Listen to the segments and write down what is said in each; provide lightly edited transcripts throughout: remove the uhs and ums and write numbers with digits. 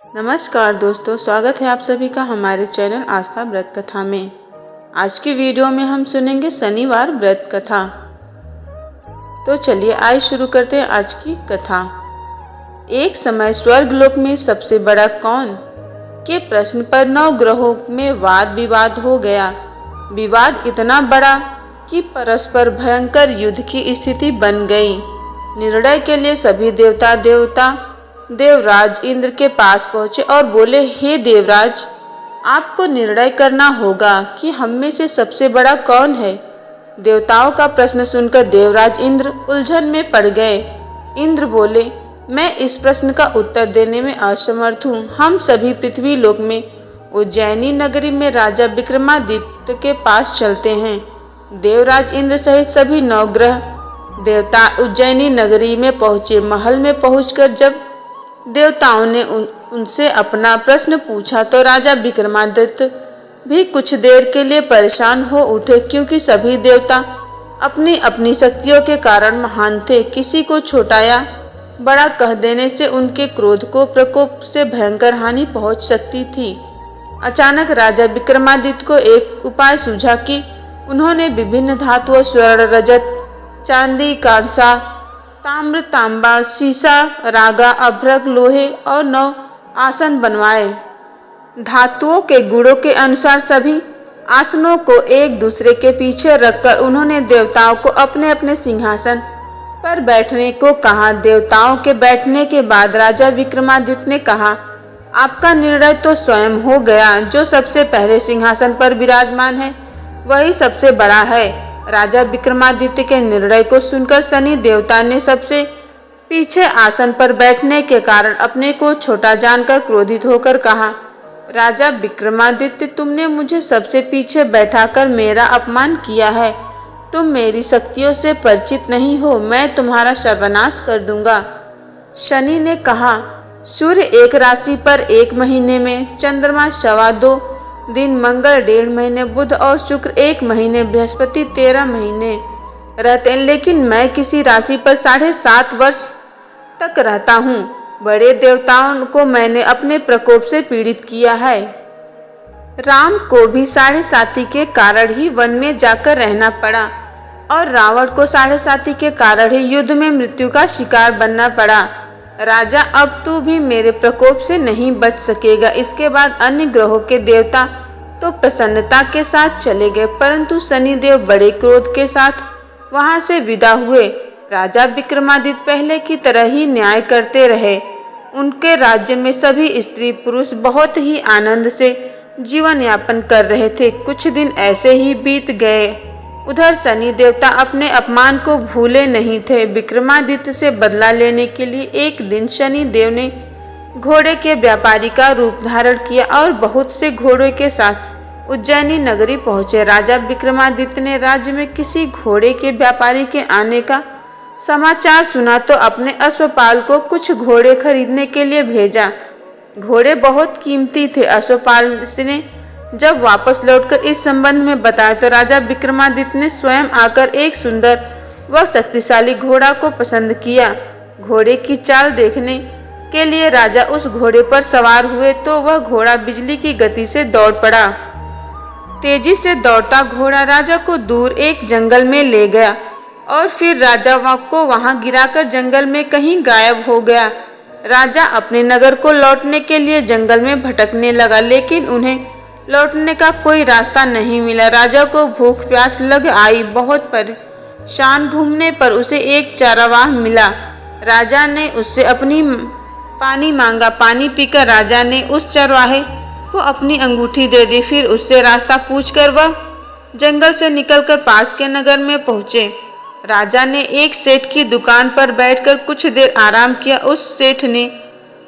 नमस्कार दोस्तों, स्वागत है आप सभी का हमारे चैनल आस्था व्रत कथा में। आज की वीडियो में हम सुनेंगे शनिवार व्रत कथा। तो चलिए आइए शुरू करते हैं आज की कथा। एक समय स्वर्गलोक में सबसे बड़ा कौन के प्रश्न पर 9 ग्रहों में वाद विवाद हो गया। विवाद इतना बड़ा कि परस्पर भयंकर युद्ध की स्थिति बन गई। निर्णय के लिए सभी देवराज इंद्र के पास पहुंचे और बोले, हे देवराज, आपको निर्णय करना होगा कि हम में से सबसे बड़ा कौन है। देवताओं का प्रश्न सुनकर देवराज इंद्र उलझन में पड़ गए। इंद्र बोले, मैं इस प्रश्न का उत्तर देने में असमर्थ हूँ। हम सभी पृथ्वी लोक में उज्जैनी नगरी में राजा विक्रमादित्य के पास चलते हैं। देवराज इंद्र सहित सभी 9 ग्रह देवता उज्जैनी नगरी में पहुंचे। महल में पहुंचकर जब देवताओं ने उनसे अपना प्रश्न पूछा तो राजा विक्रमादित्य भी कुछ देर के लिए परेशान हो उठे, क्योंकि सभी देवता अपनी अपनी शक्तियों के कारण महान थे। किसी को छोटा या बड़ा कह देने से उनके क्रोध को प्रकोप से भयंकर हानि पहुंच सकती थी। अचानक राजा विक्रमादित्य को एक उपाय सूझा कि उन्होंने विभिन्न धातुओं स्वर्ण, रजत, चांदी, कांसा, ताम्र, तांबा, सीसा, रागा, अभ्रक, लोहे और 9 आसन बनवाए। धातुओं के गुणों के अनुसार सभी आसनों को एक दूसरे के पीछे रखकर उन्होंने देवताओं को अपने अपने सिंहासन पर बैठने को कहा। देवताओं के बैठने के बाद राजा विक्रमादित्य ने कहा, आपका निर्णय तो स्वयं हो गया। जो सबसे पहले सिंहासन पर विराजमान है वही सबसे बड़ा है। राजा विक्रमादित्य के निर्णय को सुनकर शनि देवता ने सबसे पीछे आसन पर बैठने के कारण अपने को छोटा जानकर क्रोधित होकर कहा, राजा विक्रमादित्य, तुमने मुझे सबसे पीछे बैठाकर मेरा अपमान किया है। तुम मेरी शक्तियों से परिचित नहीं हो। मैं तुम्हारा सर्वनाश कर दूंगा। शनि ने कहा, सूर्य एक राशि पर 1 महीने में, चंद्रमा 2.25 दिन, मंगल 1.5 महीने, बुध और शुक्र 1 महीने, बृहस्पति 13 महीने रहते हैं, लेकिन मैं किसी राशि पर 7.5 वर्ष तक रहता हूँ। बड़े देवताओं को मैंने अपने प्रकोप से पीड़ित किया है। राम को भी 7.5 के कारण ही वन में जाकर रहना पड़ा और रावण को 7.5 के कारण ही युद्ध में मृत्यु का शिकार बनना पड़ा। राजा, अब तू भी मेरे प्रकोप से नहीं बच सकेगा। इसके बाद अन्य ग्रहों के देवता तो प्रसन्नता के साथ चले गए, परंतु शनिदेव बड़े क्रोध के साथ वहां से विदा हुए। राजा विक्रमादित्य पहले की तरह ही न्याय करते रहे। उनके राज्य में सभी स्त्री पुरुष बहुत ही आनंद से जीवन यापन कर रहे थे। कुछ दिन ऐसे ही बीत गए। उधर शनि देवता अपने अपमान को भूले नहीं थे। विक्रमादित्य से बदला लेने के लिए एक दिन शनि देव ने घोड़े के व्यापारी का रूप धारण किया और बहुत से घोड़ों के साथ उज्जैनी नगरी पहुंचे। राजा विक्रमादित्य ने राज्य में किसी घोड़े के व्यापारी के आने का समाचार सुना तो अपने अश्वपाल को कुछ घोड़े खरीदने के लिए भेजा। घोड़े बहुत कीमती थे। अश्वपाल ने जब वापस लौटकर इस संबंध में बताया तो राजा विक्रमादित्य ने स्वयं आकर एक सुंदर व शक्तिशाली घोड़ा को पसंद किया। घोड़े की चाल देखने के लिए राजा उस घोड़े पर सवार हुए तो वह घोड़ा बिजली की गति से दौड़ पड़ा। तेजी से दौड़ता घोड़ा राजा को दूर एक जंगल में ले गया और फिर राजा को वहां गिराकर जंगल में कहीं गायब हो गया। राजा अपने नगर को लौटने के लिए जंगल में भटकने लगा, लेकिन उन्हें लौटने का कोई रास्ता नहीं मिला। राजा को भूख प्यास लग आई। बहुत परेशान घूमने पर उसे एक चारावाह मिला। राजा ने उससे अपनी पानी मांगा। पानी पीकर राजा ने उस चरवाहे को अपनी अंगूठी दे दी। फिर उससे रास्ता पूछकर वह जंगल से निकलकर पास के नगर में पहुंचे। राजा ने एक सेठ की दुकान पर बैठकर कुछ देर आराम किया। उस सेठ ने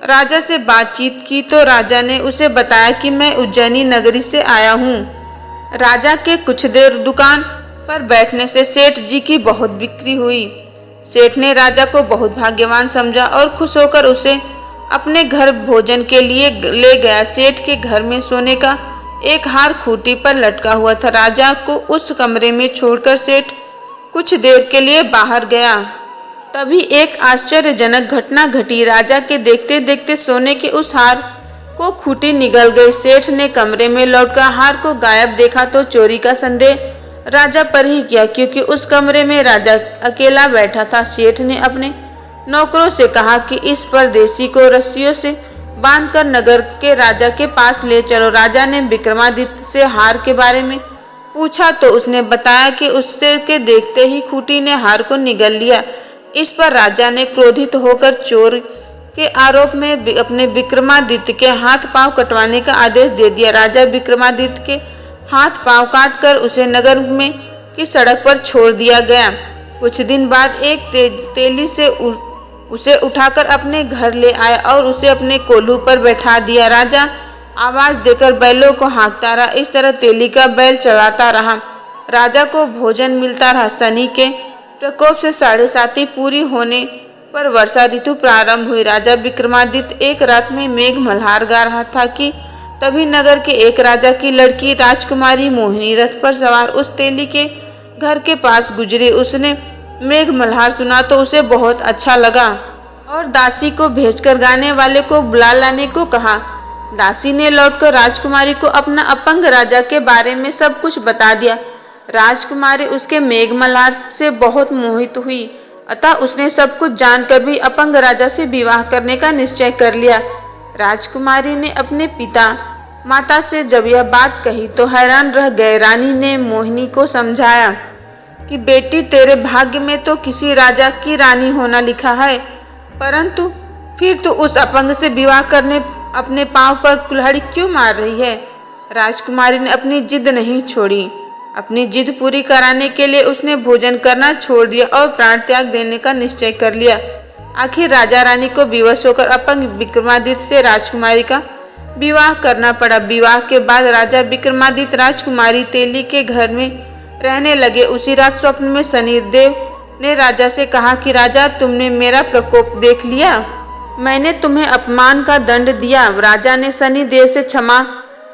राजा से बातचीत की तो राजा ने उसे बताया कि मैं उज्जैनी नगरी से आया हूँ। राजा के कुछ देर दुकान पर बैठने से सेठ जी की बहुत बिक्री हुई। सेठ ने राजा को बहुत भाग्यवान समझा और खुश होकर उसे अपने घर भोजन के लिए ले गया। सेठ के घर में सोने का एक हार खूंटी पर लटका हुआ था। राजा को उस कमरे में छोड़कर सेठ कुछ देर के लिए बाहर गया। तभी एक आश्चर्यजनक घटना घटी। राजा के देखते देखते सोने के उस हार को खूंटी निगल गई। सेठ ने कमरे में लौटकर हार को गायब देखा तो चोरी का संदेह राजा पर ही किया, क्योंकि उस कमरे में राजा अकेला बैठा था। सेठ ने अपने नौकरों से कहा कि इस परदेसी को रस्सियों से बांधकर नगर के राजा के पास ले चलो। राजा ने विक्रमादित्य से हार के बारे में पूछा तो उसने बताया कि उससे के देखते ही खूंटी ने हार को निगल लिया। इस पर राजा ने क्रोधित होकर चोर के आरोप में अपने विक्रमादित्य के हाथ पांव कटवाने का आदेश दे दिया। राजा विक्रमादित्य के हाथ पांव काटकर उसे नगर में की सड़क पर छोड़ दिया गया। कुछ दिन बाद एक तेली से उसे उठाकर अपने घर ले आया और उसे अपने कोल्हू पर बैठा दिया। राजा आवाज देकर बैलों को हाँकता रहा। इस तरह तेली का बैल चलाता रहा। राजा को भोजन मिलता रहा। शनि के प्रकोप से 7.5 पूरी होने पर वर्षा ऋतु प्रारंभ हुई। राजा विक्रमादित्य एक रात में मेघ मल्हार गा रहा था कि तभी नगर के एक राजा की लड़की राजकुमारी मोहिनी रथ पर सवार उस तेली के घर के पास गुजरी। उसने मेघ मल्हार सुना तो उसे बहुत अच्छा लगा और दासी को भेजकर गाने वाले को बुला लाने को कहा। दासी ने लौटकर राजकुमारी को अपना अपंग राजा के बारे में सब कुछ बता दिया। राजकुमारी उसके मेघ मल्हार से बहुत मोहित हुई, अतः उसने सब कुछ जानकर भी अपंग राजा से विवाह करने का निश्चय कर लिया। राजकुमारी ने अपने पिता माता से जब यह बात कही तो हैरान रह गए। रानी ने मोहिनी को समझाया कि बेटी, तेरे भाग्य में तो किसी राजा की रानी होना लिखा है, परंतु फिर तू उस अपंग से विवाह करने अपने पांव पर कुल्हाड़ी क्यों मार रही है। राजकुमारी ने अपनी जिद नहीं छोड़ी। अपनी जिद पूरी कराने के लिए उसने भोजन करना छोड़ दिया और प्राण त्याग देने का निश्चय कर लिया। आखिर राजा रानी को विवश होकर अपंग विक्रमादित्य से राजकुमारी का विवाह करना पड़ा। विवाह के बाद राजा विक्रमादित्य राजकुमारी तेली के घर में रहने लगे। उसी रात स्वप्न में शनिदेव ने राजा से कहा कि राजा, तुमने मेरा प्रकोप देख लिया, मैंने तुम्हें अपमान का दंड दिया। राजा ने शनिदेव से क्षमा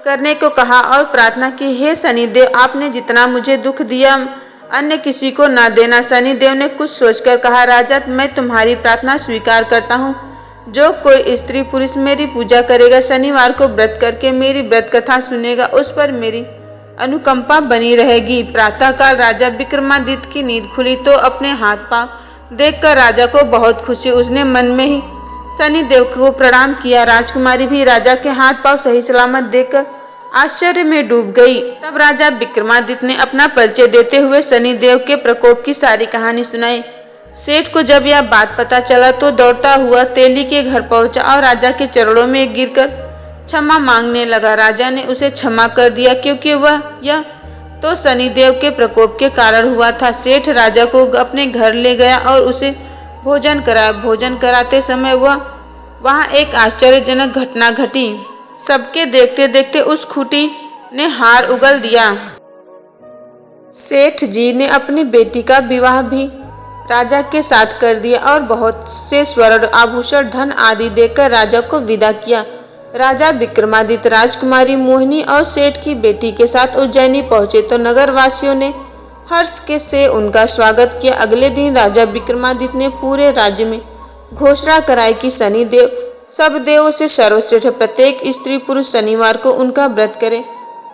करने को कहा और प्रार्थना की, हे शनिदेव, आपने जितना मुझे दुख दिया अन्य किसी को न देना। शनिदेव ने कुछ सोचकर कहा, राजा, मैं तुम्हारी प्रार्थना स्वीकार करता हूँ। जो कोई स्त्री पुरुष मेरी पूजा करेगा, शनिवार को व्रत करके मेरी व्रत कथा सुनेगा, उस पर मेरी अनुकंपा बनी रहेगी। प्रातःकाल राजा विक्रमादित्य की नींद खुली तो अपने हाथ पांव देखकर राजा को बहुत खुशी। उसने मन में ही शनिदेव को प्रणाम किया। राजकुमारी भी राजा के हाथ पांव सही सलामत देखकर आश्चर्य में डूब गई। तब राजा विक्रमादित्य ने अपना परिचय देते हुए शनिदेव के प्रकोप की सारी कहानी सुनाई। सेठ को जब यह बात पता चला तो दौड़ता हुआ तेली के घर पहुंचा और राजा के चरणों में गिरकर क्षमा मांगने लगा। राजा ने उसे क्षमा कर दिया, क्योंकि यह तो शनिदेव के प्रकोप के कारण हुआ था। सेठ राजा को अपने घर ले गया और उसे भोजन कराया। भोजन कराते समय वहाँ एक आश्चर्यजनक घटना घटी। सबके देखते देखते उस खूंटी ने हार उगल दिया। सेठ जी ने अपनी बेटी का विवाह भी राजा के साथ कर दिया और बहुत से स्वर्ण आभूषण, धन आदि देकर राजा को विदा किया। राजा विक्रमादित्य राजकुमारी मोहिनी और सेठ की बेटी के साथ उज्जैनी पहुंचे तो नगर वासियों ने हर्ष के से उनका स्वागत किया। अगले दिन राजा विक्रमादित्य ने पूरे राज्य में घोषणा कराई कि शनिदेव सब देवों से सर्वश्रेष्ठ, प्रत्येक स्त्री पुरुष शनिवार को उनका व्रत करे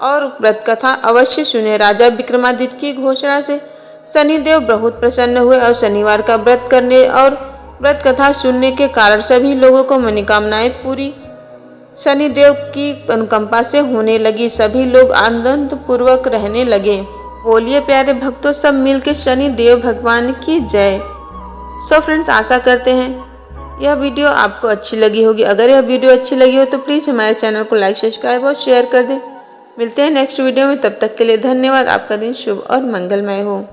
और व्रत कथा अवश्य सुने। राजा विक्रमादित्य की घोषणा से शनिदेव बहुत प्रसन्न हुए और शनिवार का व्रत करने और व्रत कथा सुनने के कारण सभी लोगों को मनोकामनाएं पूरी शनिदेव की अनुकंपा से होने लगी। सभी आनंद पूर्वक रहने लगे। बोलिए प्यारे भक्तों, सब मिलकर शनिदेव भगवान की जय। सो फ्रेंड्स, आशा करते हैं यह वीडियो आपको अच्छी लगी होगी। अगर यह वीडियो अच्छी लगी हो तो प्लीज़ हमारे चैनल को लाइक, सब्सक्राइब और शेयर कर दें। मिलते हैं नेक्स्ट वीडियो में, तब तक के लिए धन्यवाद। आपका दिन शुभ और मंगलमय हो।